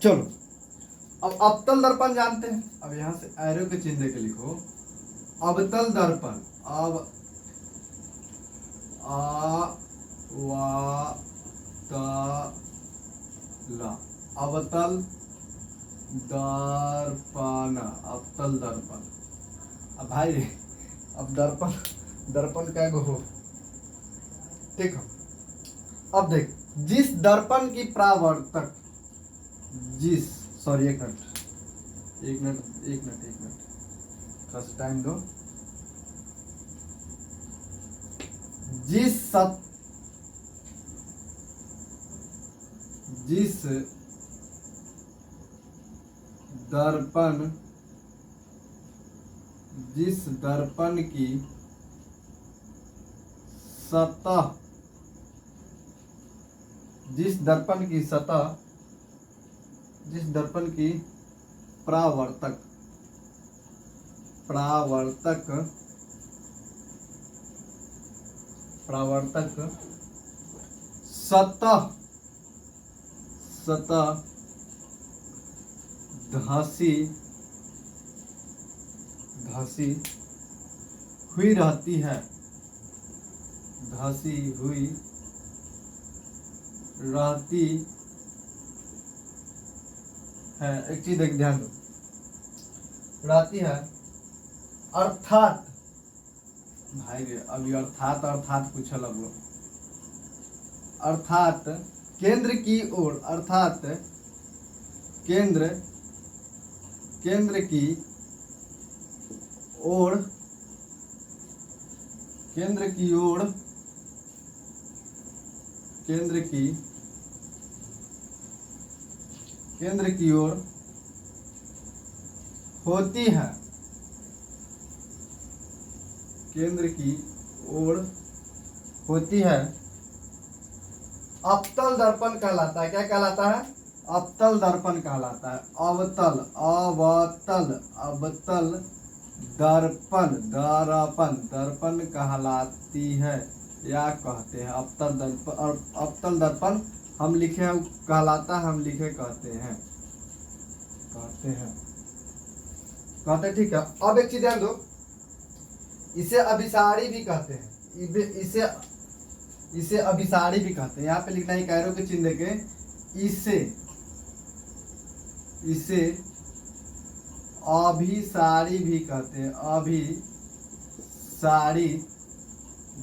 चलो, अब अवतल दर्पण जानते हैं। अब यहां से एरो के चिन्ह के लिखो, अवतल दर्पण। अब अवतल दर्पण, अवतल दर्पण। अब भाई, अब दर्पण दर्पण क्या हो, ठीक है। अब देख, जिस दर्पण की परावर्तक, जिस, सॉरी एक मिनट एक मिनट एक मिनट एक मिनट, थोड़ा सा टाइम दो। जिस दर्पण जिस दर्पण की सतह जिस दर्पण की सतह जिस दर्पण की परावर्तक परावर्तक परावर्तक सतह सतह धसी धसी हुई रहती है, धसी हुई रहती है। एक चीज देख, ध्यान दो, रहती है अर्थात, भाई रे अभी अर्थात अर्थात पूछा लगो, अर्थात केंद्र की ओर, अर्थात केंद्र की ओर, केंद्र की ओर, केंद्र की ओर होती है, केंद्र की ओर होती है। अवतल दर्पण कहलाता है। क्या कहलाता है? अवतल दर्पण कहलाता है। अवतल, अवतल, अवतल दर्पण, दर्पण कहलाती है या कहते हैं अवतल दर्पण। और अवतल दर्पण हम लिखे कहलाता है, हम लिखे कहते हैं, ठीक है। अब एक चीज ध्यान दो, इसे अभिसारी भी कहते हैं, इसे अभिसारी भी कहते हैं। यहाँ पे लिखना है कैरो के चिन्ह के, इसे अभिसारी भी कहते हैं, अभिसारी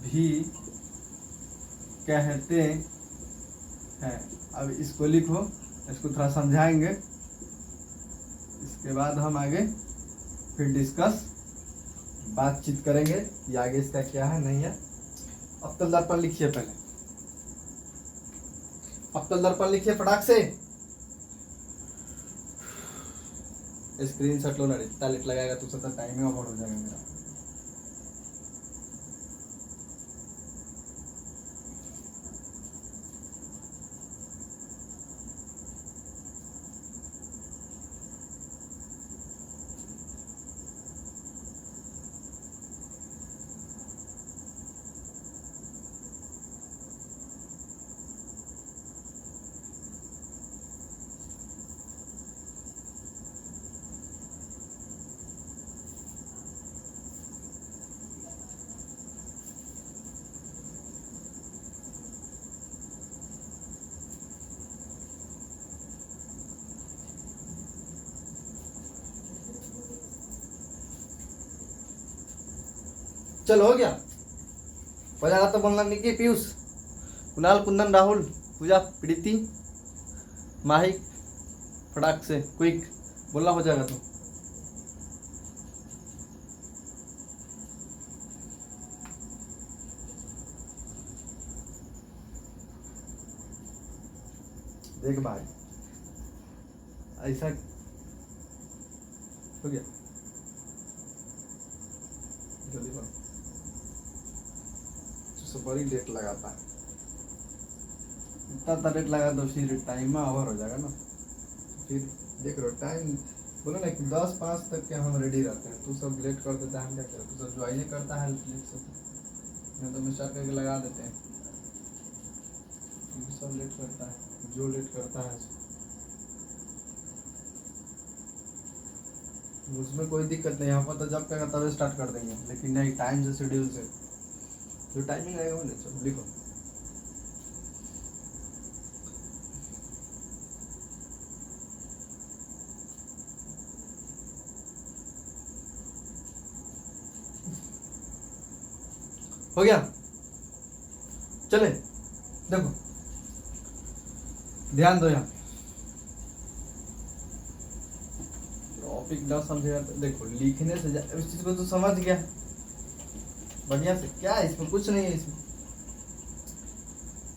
भी कहते हैं। अब इसको लिखो, इसको थोड़ा समझाएंगे, इसके बाद हम आगे फिर डिस्कस बातचीत करेंगे कि आगे इसका क्या है नहीं है। अवतल दर्पण लिखिए, पहले अवतल दर्पण लिखिए फटाक से। स्क्रीनशॉट लो ना, इतना लेट लगाएगा तो सबका टाइम ही ओवर हो जाएगा मेरा। चलो, हो गया? हो जाएगा तो बोलना, निकी, पीयूष, कुणाल, कुंदन, राहुल, पूजा, प्रीति, माही, फटाक से क्विक बोलना, हो जाएगा तो। देख भाई, ऐसा हो गया, जल्दी बोल, तो बड़ी डेट लगाता है, इतना रेट लगा तो फिर टाइम ओवर हो जाएगा ना। फिर देख रहे हो टाइम, बोलो ना कि 10:05 तक के हम रेडी रहते हैं, तू सब लेट कर देता है, हम क्या करें? तू सब ज्वाइन करता है लेट से, नहीं तो मिस्टर करके लगा देते हैं। सब लेट करता है, जो लेट करता है उसमें कोई दिक्कत नहीं, यहाँ पर तो जब कहेगा तब स्टार्ट कर देंगे, लेकिन नहीं, टाइम से शेड्यूल से जो टाइमिंग आएगा वो नहीं। चलो लिखो। हो गया, चले देखो, ध्यान दो यहाँ। टॉपिक ना समझेगा तो देखो, लिखने से इस चीज को तो समझ गया बढ़िया से, क्या है इसमें, कुछ नहीं है इसमें।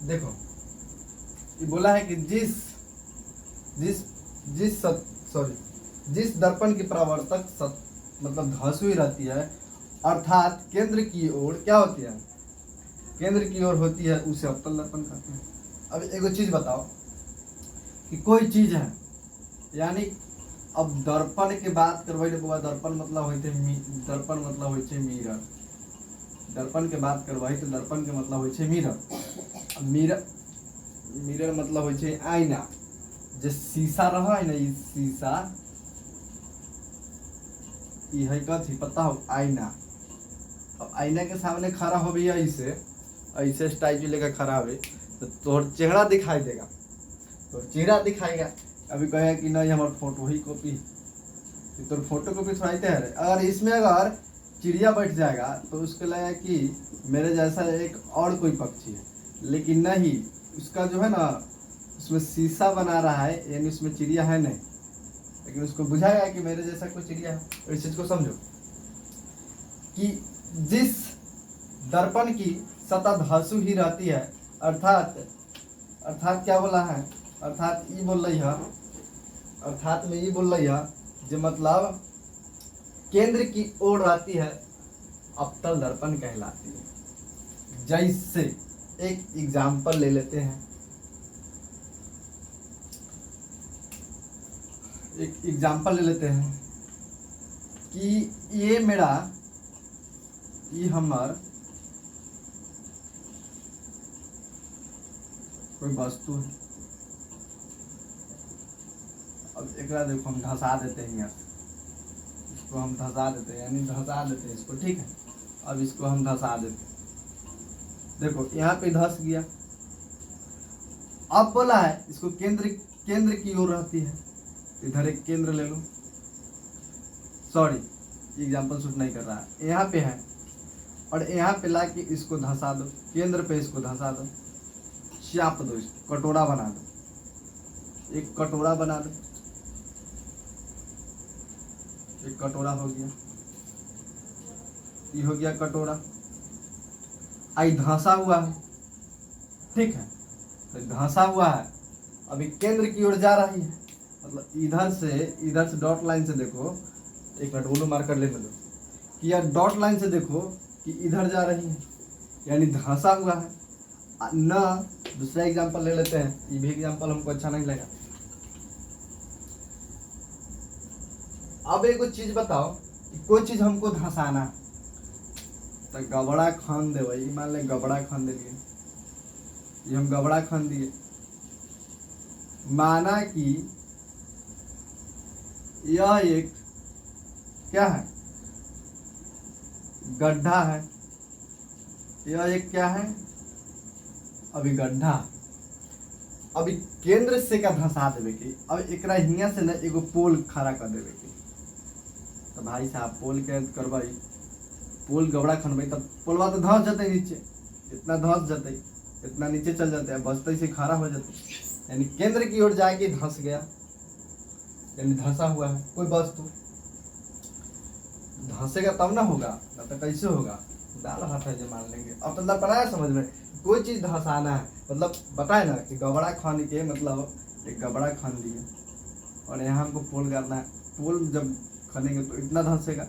देखो ये बोला है कि जिस जिस जिस सॉरी जिस दर्पण की परावर्तक मतलब धंसी हुई रहती है, अर्थात केंद्र की ओर क्या होती है, केंद्र की ओर होती है, उसे अवतल दर्पण कहते हैं। अब एक चीज बताओ कि कोई चीज है, यानी अब दर्पण के बात करवाई बुआ, दर्पण मतलब होते दर्पण मतलब होते मिरर, दर्पण के बात करवाई तो दर्पण के मतलब होते मिरर। अब मिरर मतलब होते आईना, जो शीशा रहा है ना, ये शीशा ये है कथी पता हो, आईना। अब आईना के सामने खड़ा हो भैया, ऐसे ऐसे स्टाइल लेकर खड़ा हो तो तोहर चेहरा दिखाई देगा, तो चेहरा दिखाएगा। अभी कहेगा कि नहीं हमारे फोटो ही कॉपी, तो फोटो कॉपी थोड़ाते हैं। अगर इसमें अगर चिड़िया बैठ जाएगा तो उसको लगेगा कि मेरे जैसा एक और कोई पक्षी है, लेकिन नहीं, उसका जो है ना उसमें शीशा बना रहा है, यानी उसमें चिड़िया है नहीं, लेकिन उसको बुझाएगा कि मेरे जैसा कोई चिड़िया है। तो इस चीज को समझो कि जिस दर्पण की सतह धंसू ही रहती है, अर्थात क्या बोला है, अर्थात ये बोल रही है, अर्थात में ये बोल रही है जो मतलब केंद्र की ओर रहती है, अवतल दर्पण कहलाती है। जैसे एक एग्जाम्पल ले लेते हैं, एक एग्जाम्पल ले लेते हैं कि ये मेरा, ये हमार कोई वस्तु है। अब एक देखो हम धंसा देते हैं, यहाँ इसको हम धंसा देते हैं, यानी धंसा देते हैं इसको, ठीक है। अब इसको हम धंसा देते हैं, देखो यहाँ पे धंस गया। अब बोला है इसको केंद्र की ओर रहती है, इधर एक केंद्र ले लो, सॉरी एग्जाम्पल सूट नहीं कर रहा है, यहाँ पे है और यहाँ पे ला के इसको धंसा दो, केंद्र पे इसको धंसा दो, चाप दो, इसको कटोरा बना दो, एक कटोरा बना दो, एक कटोरा हो गया, ये हो गया कटोरा। आई धंसा हुआ है, ठीक है, तो धंसा हुआ है, अभी केंद्र की ओर जा रही है, मतलब इधर से डॉट लाइन से देखो, एक मिनट ब्लू मार्कर ले लो कि यार डॉट लाइन से देखो कि इधर जा रही है, यानी धंसा हुआ है ना। दूसरा एग्जांपल ले लेते हैं, ये भी एग्जांपल हमको अच्छा नहीं लगा। अब एक चीज बताओ कि कोई चीज हमको धंसाना, तो गबड़ा खान दे भाई, मान ले गबड़ा खान दे दिए, ये हम गबड़ा खान दिए, माना कि यह एक क्या है, गड्ढा है, यह एक क्या है, अभी गड्ढा, अभी केंद्र से का धंसा देवे की, अब एकरा हिया से ना एगो पोल खड़ा कर देवे की, तो भाई साहब पोल के करवाई, पोल गबड़ा खनबई, तब पोलवा तो धंस जाते नीचे, इतना धंस जाते, इतना नीचे चल जाते हैं, बचते से खड़ा हो जाते, यानी केंद्र की ओर जाके धंस गया, यानी धंसा हुआ है कोई वस्तु। धंसेगा तब ना होगा, ना तो कैसे होगा, दाल हाथ है जो मान लेंगे। अब तो बनाया समझ में, कोई चीज धंसाना है, मतलब बताए ना कि गबड़ा खान के मतलब एक गबड़ा खान दिए और यहाँ हमको पोल गाड़ना है, पोल जब खनेंगे तो इतना धंसेगा,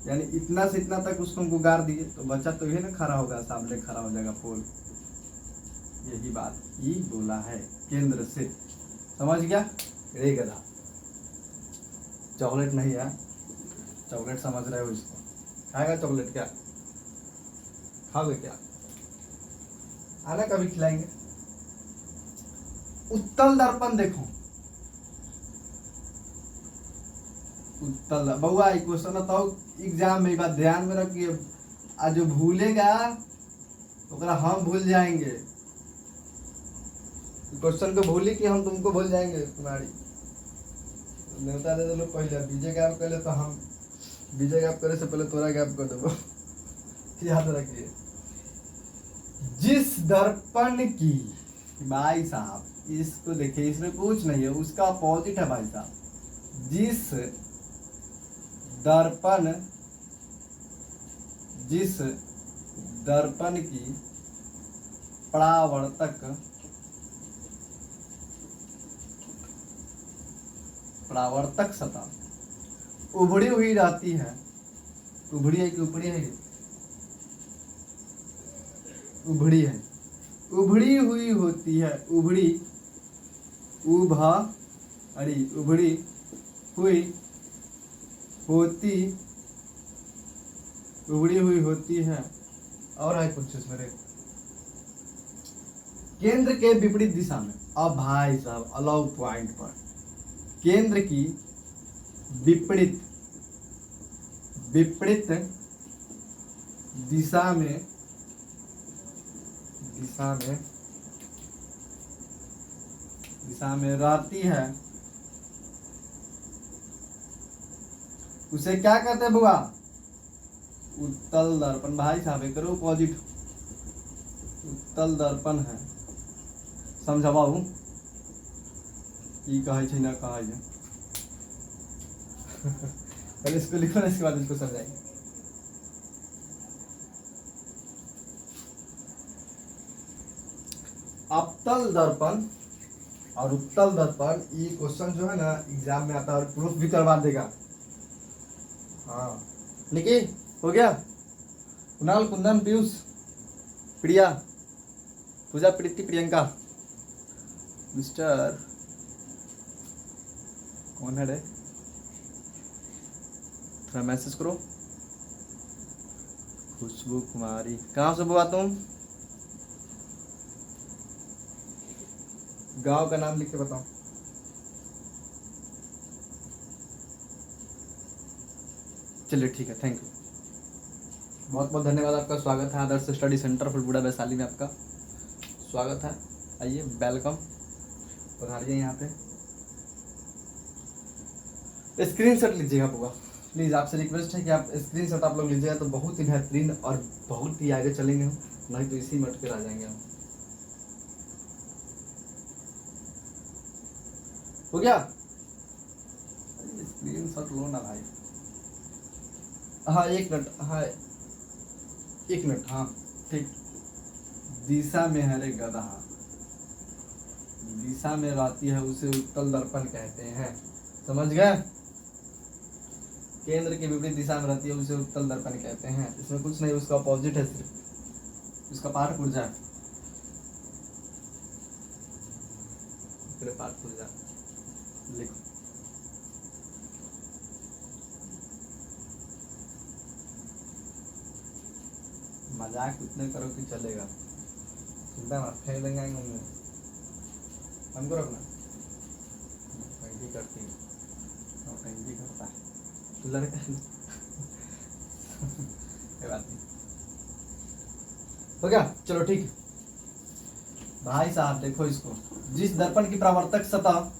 यानी इतना से इतना तक उसको हमको गाड़ दिए, तो बच्चा तो यही ना खड़ा होगा, सामने खड़ा हो जाएगा पोल। यही बात ही बोला है, केंद्र से, समझ गया। रे गधा, चॉकलेट नहीं है, चॉकलेट समझ रहे हो इसको, खाएगा चॉकलेट क्या, खाओगे क्या, आना कभी खिलाएंगे। उत्तल दर्पण देखो, उत्तल बउआ एक क्वेश्चन बताओ एग्जाम में, एक बात ध्यान में रखिए, आज जो भूलेगा ओकरा हम भूल जाएंगे। क्वेश्चन को भूली कि हम तुमको भूल जाएंगे तुम्हारी। न्योता दे दो पहले, बीजे गैप कर ले तो हम बीजे गैप करे से पहले तोरा गैप कर देबो। याद रखिए, जिस दर्पण की, भाई साहब इसको देखिए, इसमें कुछ नहीं है, उसका अपोजिट है भाई साहब। जिस दर्पण की परावर्तक सतह उभड़ी हुई रहती है, उभड़ी है कि उपड़ी है, उभड़ी है, उभड़ी हुई होती है, उभड़ी हुई होती है। और है कुछ इसमें, केंद्र के विपरीत दिशा में। अब भाई साहब अलाउ पॉइंट पर, केंद्र की विपरीत दिशा में रहती है, उसे क्या कहते हैं बुआ? उत्तल दर्पण। भाई साहब एक करो अपोजिट उत्तल दर्पण है। समझाऊ की कहे छे ना कहे पहले इसको लिखो ना, इसके बाद इसको समझाएंगे। अवतल दर्पण और उत्तल दर्पण, ये क्वेश्चन जो है ना एग्जाम में आता है और प्रूफ भी करवा देगा। हाँ निकी हो गया, कुणाल, कुंदन, पीयूष, प्रिया, पूजा, प्रीति, प्रियंका, मिस्टर कौन है रे, थोड़ा मैसेज करो। खुशबू कुमारी, कहाँ से बुआ तुम? गांव का नाम लिख के बताओ। चलिए ठीक है, थैंक यू, बहुत बहुत धन्यवाद। आपका स्वागत है आदर्श स्टडी सेंटर फुलपुरा वैशाली में, आपका स्वागत है। आइए, वेलकम, पधारिए यहाँ पे। स्क्रीनशॉट लीजिएगा बुआ, प्लीज़ आपसे रिक्वेस्ट है कि आप स्क्रीनशॉट आप लोग लीजिएगा तो बहुत ही बेहतरीन और बहुत ही आगे चलेंगे हम, नहीं तो इसी में अटके रह जाएंगे हम। हो गया? स्क्रीनशॉट लो ना भाई। हाँ एक मिनट, हाँ एक मिनट, हाँ ठीक। दिशा में है रे गधा, दिशा में रहती है, उसे उत्तल दर्पण कहते हैं। समझ गए? केंद्र के विपरीत दिशा में रहती है, उसे उत्तल दर्पण कहते हैं। इसमें कुछ नहीं, उसका अपोजिट है, सिर्फ उसका पाठ ऊर्जा है। पाठ ऊर्जा लिखो। मजाक उतने करो कि चलेगा, चिंता मत, फेंक देंगे उनमें। हमको रखना टंकी करती है और टंकी करता है तो लड़का कोई बात नहीं, हो गया? चलो ठीक है भाई साहब, देखो इसको, जिस दर्पण की परावर्तक सतह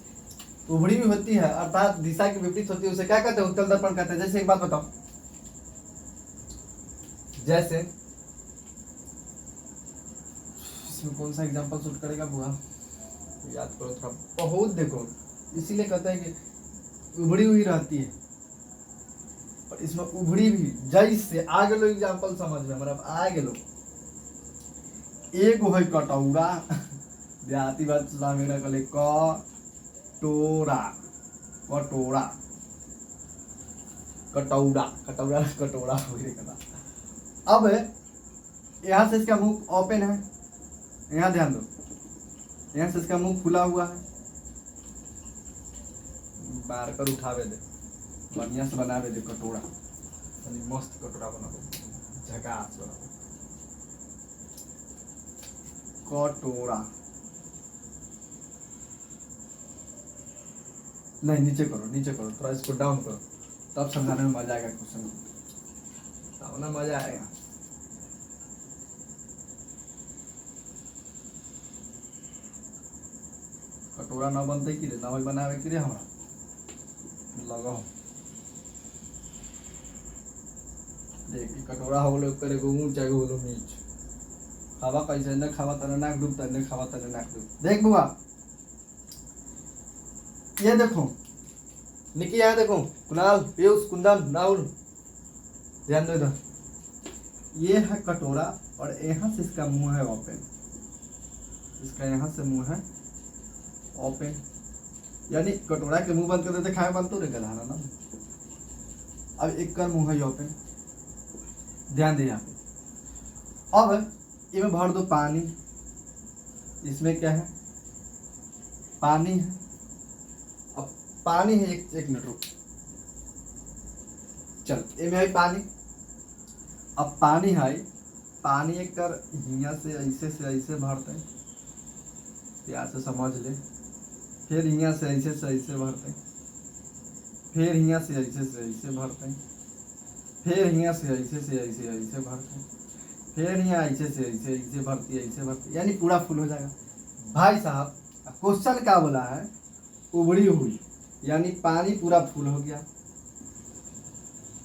उभड़ी हुई होती है अर्थात दिशा की विपरीत होती है, उसे क्या कहते हैं? उत्तल दर्पण कहते हैं। जैसे एक बात बताओ, जैसे इसमें कौन सा एग्जांपल सूट करेगा बुआ? याद करो थोड़ा, बहुत देखो, इसीलिए कहते हैं कि उभड़ी हुई रहती है, और इसमें उभड़ी भी, जैसे आगे लो एग्जांपल समझ में, मतलब आगे लो। एगो है कटौरा, देहाती बात मेरा कले कटोरा, कटोरा, कटौरा, कटौरा, कटोरा हो गया। अब यहाँ से इसका मुंह ओपन है, यहाँ ध्यान दो, यहाँ से इसका मुंह खुला हुआ है, बार कर उठावे दे, बढ़िया से बनावे दे कटोरा, मस्त कटोरा बना दे, झकास बना दे कटोरा। नहीं नीचे करो, नीचे करो, थोड़ा इसको डाउन करो, तब समझाने में मजा आएगा क्वेश्चन, तब ना मजा आएगा। कटोरा ना बनते कि रे, ना वही बनावे कि रे हमरा लगा। देख कटोरा हो गलो करे गो ऊंच जाके होलो नीच, खावा कैसे न खावा तने नाक डूब, तने खावा तने नाक डूब। देख बुआ ये देखो, निकी यहाँ देखो, कुणाल, पीयूष, कुंदन, राहुल, ध्यान दो इधर। ये है कटोरा और यहाँ से इसका मुंह है ओपन, इसका यहाँ से मुंह है ओपन, यानी कटोरा के मुंह बंद कर देते खाए बंद तो रे गधाना ना। अब एक का मुंह है ओपन, ध्यान दे यहाँ पे। अब इसमें भर दो पानी, इसमें क्या है पानी है। अब पानी है, एक मिनट रुक, चल इसमें है पानी। अब पानी है, पानी एक कर यहाँ से ऐसे भरते हैं, प्यार से समझ ले। फिर यहाँ से ऐसे भरते हैं, फिर यहाँ से ऐसे भरते हैं, फिर यहाँ से ऐसे भरते हैं, फिर यहाँ ऐसे भरती, यानी पूरा फुल हो जाएगा। भाई साहब क्वेश्चन क्या बोला है, उबड़ी हुई, यानी पानी पूरा फुल हो गया,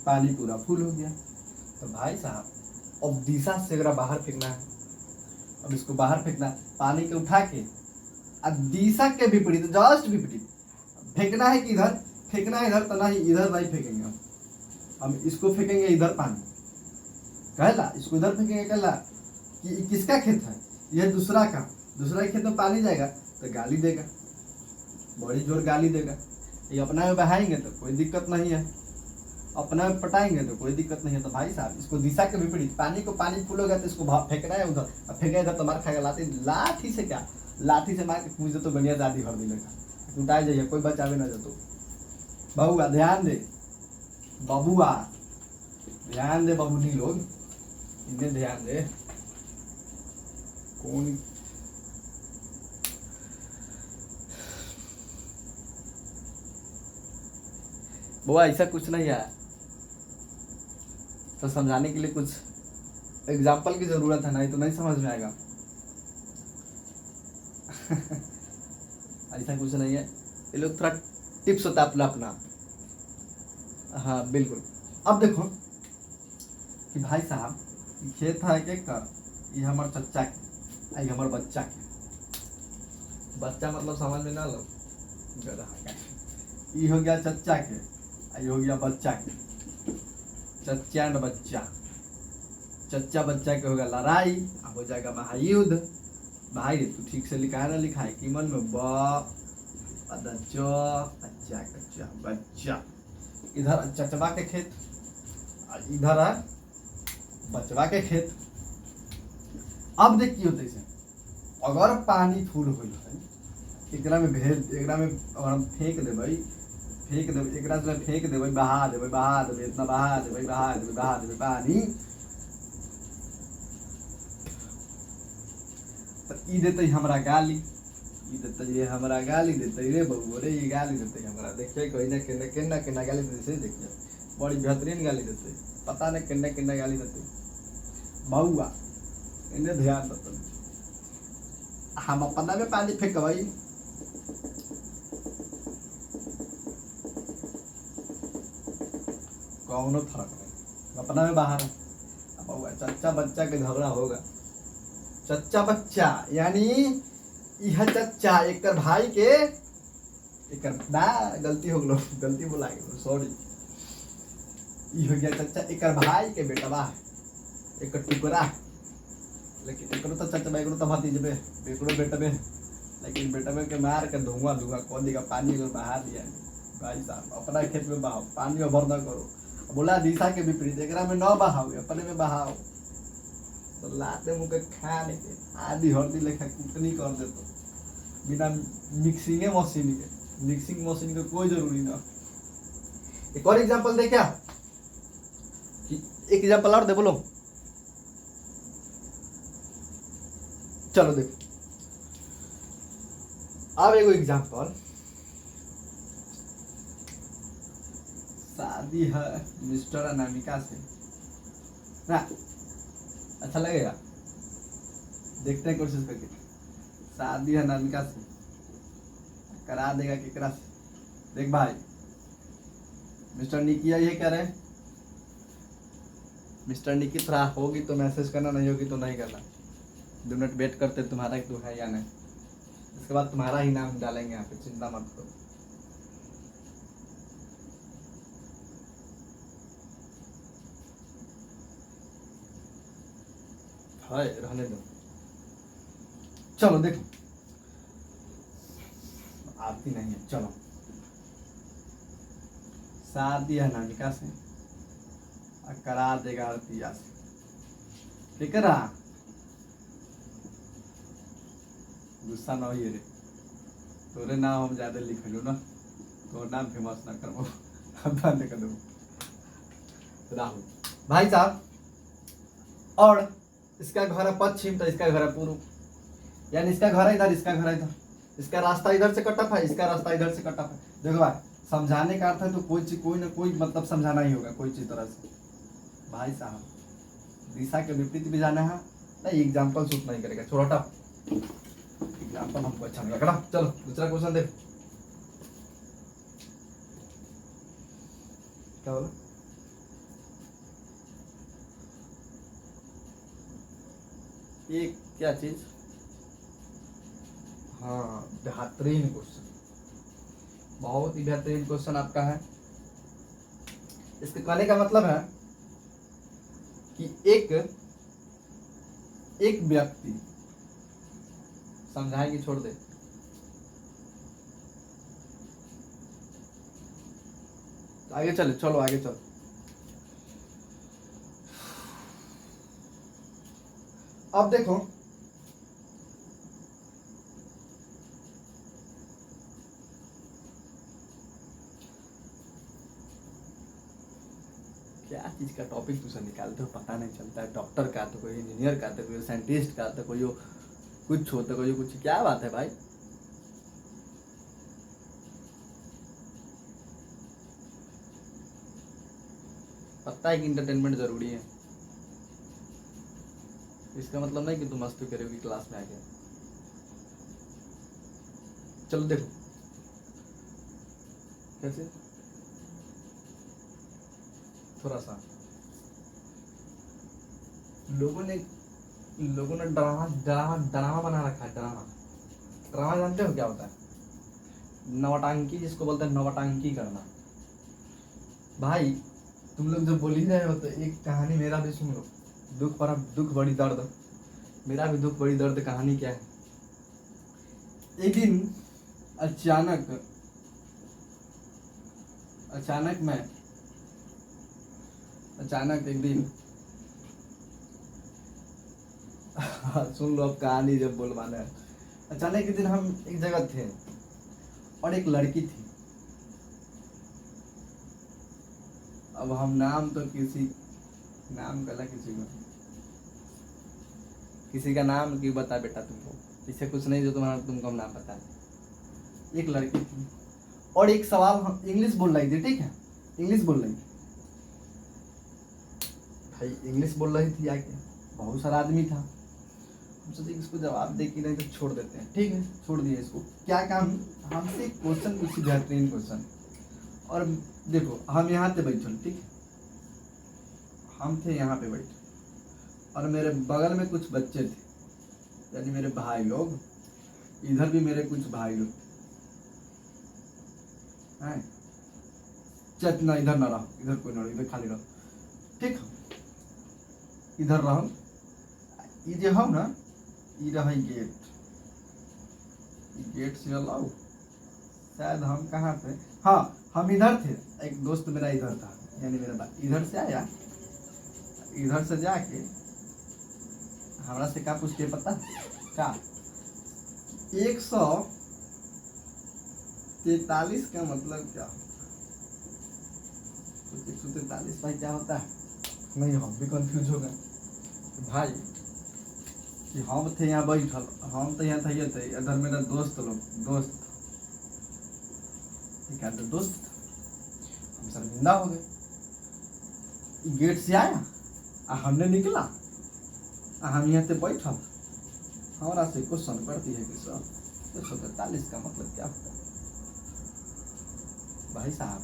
पानी पूरा फुल हो गया। तो भाई साहब अब दिशा से अगर बाहर फेंकना है, अब इसको बाहर फेंकना है, पानी के उठा के अब दिशा के विपरीत, जस्ट विपरीत फेंकना है। किधर फेंकना है, इधर तो नहीं, इधर नहीं फेंकेंगे हम इसको फेंकेंगे इधर पानी, कहला इसको इधर फेंकेंगे, कहला कि किसका खेत है, यह दूसरा का, दूसरा खेत में पानी जाएगा तो गाली देगा, बड़ी जोर गाली देगा। ये अपना में बहाएंगे तो कोई दिक्कत नहीं है, अपना में पटाएंगे तो कोई दिक्कत नहीं है। तो भाई साहब इसको दिशा के विपरीत, पानी को पानी फूल हो गया तो इसको फेंकना है उधर, अब फेंका इधर तो मार खाएगा लाठी, लाठी से क्या, लाठी से मार के पूछ दे तो गनिया दादी भर दिलेगा, टूटाए जाइए, कोई बचावे ना जातो। बबुआ ध्यान दे, बबुआ ध्यान दे, बबुनी लोग इन्हें ध्यान दे। कौन बुआ ऐसा कुछ नहीं है, तो समझाने के लिए कुछ एग्जाम्पल की जरूरत है, नहीं तो नहीं समझ में आएगा। ऐसा कुछ नहीं है, ये लोग थोड़ा टिप्स होता है अपना अपना। हाँ बिल्कुल। अब देखो कि भाई साहब खेत है के कर, ये हमार चच्चा के, आई हमार बच्चा के, बच्चा मतलब समझ में ना लो, ये हो गया चच्चा के, आई हो गया बच्चा के, चच्चा एंड बच्चा, चच्चा बच्चा के होगा लड़ाई, अब हो जाएगा महायुद्ध। भाई तू ठीक से लिखा है ना, लिखा है कि मन में बच्चा कच्चा बच्चा, इधर चचबा के खेत, इधर है बचवा के खेत। अब देख की होते से अगर पानी फूल हुई है, एकरा में भेज, एकरा में अगर हम फेंक देबै, एकरा से फेंक देबै, बहा देबै, इतना बहा देबै पानी, तो ई देते हमरा गाली, ई देते ये हमरा गाली देते रे बबू रे, ये गाली देते हमरा, देखिए कोई ना केना गाली देते, देखिए बड़ी बेहतरीन गाली देते, पता नहीं केना गाली देते। बउआ इन्हें ध्यान दो, हम अपना में पानी फेंकबई, कौनो फर्क नहीं, अपना में बाहर। बउआ चच्चा बच्चा के झगड़ा होगा, चच्चा बच्चा यानी यह चच्चा एक भाई के, एक ना गलती हो गलो, गलती बोला सॉरी, ये हो गया चच्चा एक भाई के बेटवा है, एक टुकड़ा, लेकिन एक तो चच्चा एक तो भतीजबे, एक बेटबे, लेकिन बेटबे के मार के धुआं कौन देगा, पानी अगर बहा दिया भाई साहब, अपना खेत में बहाओ, पानी अभर न करो, बोला दिशा के विपरीत, एक में न बहाओ, अपने में बहाओ, तो लाते मुँह के खाने के आधी हल्दी लेखा कुटनी कर दे, तो बिना मिक्सिंग मशीन के कोई जरूरी ना। एक और एग्जांपल दे क्या, एक एग्जांपल और दे, बोलो चलो देखो। अब एगो एग्जांपल शादी है मिस्टर अनामिका से ना, अच्छा लगेगा, देखते हैं कोशिश करके। शादी है अनामिका से, करा देगा केकरा से। देख भाई, मिस्टर निकी ये कह रहे हैं, मिस्टर निकी थोड़ा होगी तो मैसेज करना, नहीं होगी तो नहीं करना। 2 मिनट वेट करते तुम्हारा कि तू है या नहीं, इसके बाद तुम्हारा ही नाम डालेंगे यहाँ पे, चिंता मत करो। हाय रहने दो, चलो देखो आती नहीं है, चलो। शादी है अनामिका से और करा देगा अर्पिया से, ठीक है ना? गुस्सा ना होइए रे, तोरे नाम हम ज्यादा लिखलू ना, तो नाम फेमस ना करबो, हम बंद कर देबो। राहुल भाई साहब, और इसका घर है पश्चिम तो इसका घर है पूर्व, यानी इसका घर है इधर, इसका घर है इधर, इसका रास्ता इधर से कटअप है, इसका रास्ता इधर से कटअप है। देखो भाई, समझाने का अर्थ है तो कोई ना कोई मतलब समझाना ही होगा, कोई चीज तरह से। भाई साहब, दिशा के विपरीत भी जाना है नहीं, एग्जाम्पल सूट नहीं करेगा, छोटा एग्जाम्पल हमको अच्छा नहीं लगा। चलो दूसरा क्वेश्चन देख, क्या बोला? ये क्या चीज? हाँ, बेहतरीन क्वेश्चन, बहुत ही बेहतरीन क्वेश्चन आपका है। इसके कहने का मतलब है कि एक व्यक्ति, समझाएंगे छोड़ दे, आगे चले, चलो आगे चलो। अब देखो, क्या चीज का टॉपिक तुझे निकालते हो पता नहीं चलता है। डॉक्टर का तो कोई, इंजीनियर का तो कोई, साइंटिस्ट का तो कोई, कुछ होता कोई कुछ, क्या बात है भाई? पता है कि इंटरटेनमेंट जरूरी है, इसका मतलब नहीं कि तुम मस्ती करोगी क्लास में आके। चलो देखो कैसे, थोड़ा सा लोगों ने ड्रामा ड्रामा ड्रामा बना रखा है। ड्रामा ड्रामा जानते हो क्या होता है? नवटांकी जिसको बोलते हैं, नवटांकी करना। भाई तुम लोग जब बोल ही रहे हो तो एक कहानी मेरा भी सुन लो, दुख बड़ी दर्द, मेरा भी दुख बड़ी दर्द। कहानी क्या है? एक दिन अचानक एक दिन सुन लो अब कहानी जब बोलवाना है। अचानक एक दिन हम एक जगह थे और एक लड़की थी। अब हम नाम तो नाम गला किसी का नाम क्यों बता बेटा तुमको, इससे कुछ नहीं जो तुमको हम नाम बता। एक लड़की थी और एक सवाल हम इंग्लिश बोल रही थी, ठीक है? इंग्लिश बोल रही थी भाई, इंग्लिश बोल रही थी आके, बहुत सारा आदमी था। हम सोचे इसको जवाब दे कि नहीं तो छोड़ देते हैं, ठीक है छोड़ दिए इसको। क्या काम, हमसे क्वेश्चन पूछी, बेहतरीन क्वेश्चन। और देखो हम यहाँ पे बैठे, ठीक है, हम थे यहाँ पे बैठे और मेरे बगल में कुछ बच्चे थे, यानी मेरे भाई लोग, इधर भी मेरे कुछ भाई लोग हैं। ना इधर ना रहो, इधर कोई ना रहो, इधर खाली रहो, ठीक है? इधर रहो, ये जो हो ना, ये रहा गेट से अलाउ। शायद हम कहाँ थे, हाँ हम इधर थे, एक दोस्त मेरा इधर था, यानी मेरा भाई इधर से आया, इधर से जाके हमरा से क्या पूछ के पता क्या, 143 का मतलब क्या? 143 भाई क्या होता है? नहीं हम भी कंफ्यूज हो गए भाई कि हम थे यहाँ बैठल, हम तो यहाँ थे इधर मेरा दोस्त था, ठीक है, तो दोस्त हम शर्मिंदा हो गए। गेट से आया आ हमने निकला आ हम यहाँ पे बैठल, हमारा से क्वेश्चन करती है कि सर 143 का मतलब क्या होता है। भाई साहब,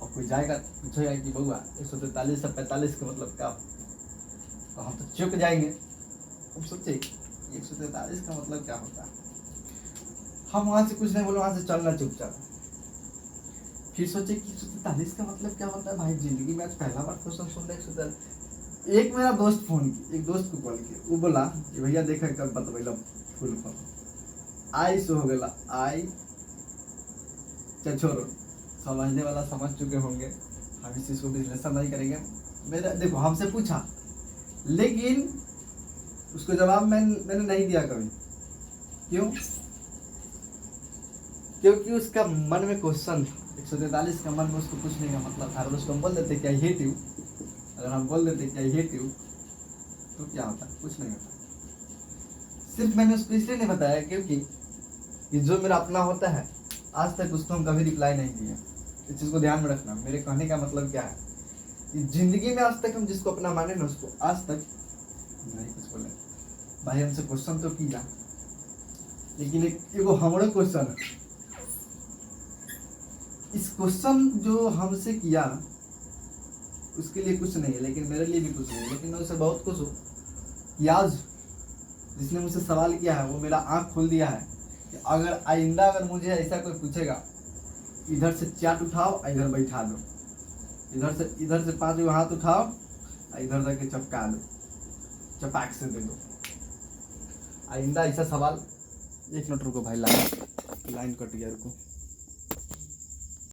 और कोई जाएगा पूछेगा कि बउआ 143 से 45 का मतलब क्या होता है, तो हम तो चुप जाएंगे। हम सोचे 143 का मतलब क्या होता है। हम वहां से कुछ नहीं बोले, वहां से चलना चुपचाप। फिर सोचे कि 143 का मतलब क्या होता है। भाई जिंदगी में आज पहला बार क्वेश्चन सुन रहे 143। एक मेरा दोस्त फोन की, एक दोस्त को कॉल किया, वो बोला कि भैया देखा कब बतबैला फुल फॉर्म। आई से हो गया आई, क्या छोड़ो, समझने वाला समझ चुके होंगे, हम इस चीज को विश्लेषण नहीं करेंगे। मेरा देखो, हमसे पूछा लेकिन उसको जवाब मैंने नहीं दिया कभी। क्यों? क्योंकि उसका मन में क्वेश्चन था। 143 का मन में उसको पूछने का मतलब था। अगर उसको हम बोल देते कि आई हेट यू, अगर हम बोल देते कि आई हेट यू, तो क्या होता? कुछ नहीं होता। सिर्फ मैंने उसको इसलिए नहीं बताया क्योंकि ये जो मेरा अपना होता है, आज तक उसको हम कभी रिप्लाई नहीं दिए। इस चीज़ को ध्यान में रखना। मेरे कहने का मतलब क्या है, जिंदगी में आज तक हम जिसको अपना माने ना, उसको आज तक नहीं कुछ बोले। भाई हमसे क्वेश्चन तो किया, लेकिन एगो हमारा क्वेश्चन, इस क्वेश्चन जो हमसे किया उसके लिए कुछ नहीं है, लेकिन मेरे लिए भी कुछ नहीं है। लेकिन मैं उसे बहुत खुश हूँ कि आज जिसने मुझसे सवाल किया है वो मेरा आँख खोल दिया है कि अगर आइंदा अगर मुझे ऐसा कोई पूछेगा, इधर से चाट उठाओ, इधर बैठा दो, इधर से 5 हाथ उठाओ, इधर जाके चपका दो, चपाक से दे दो। आइंदा ऐसा सवाल, 1 मिनट रुको भाई, लाइन कट गया, रुको।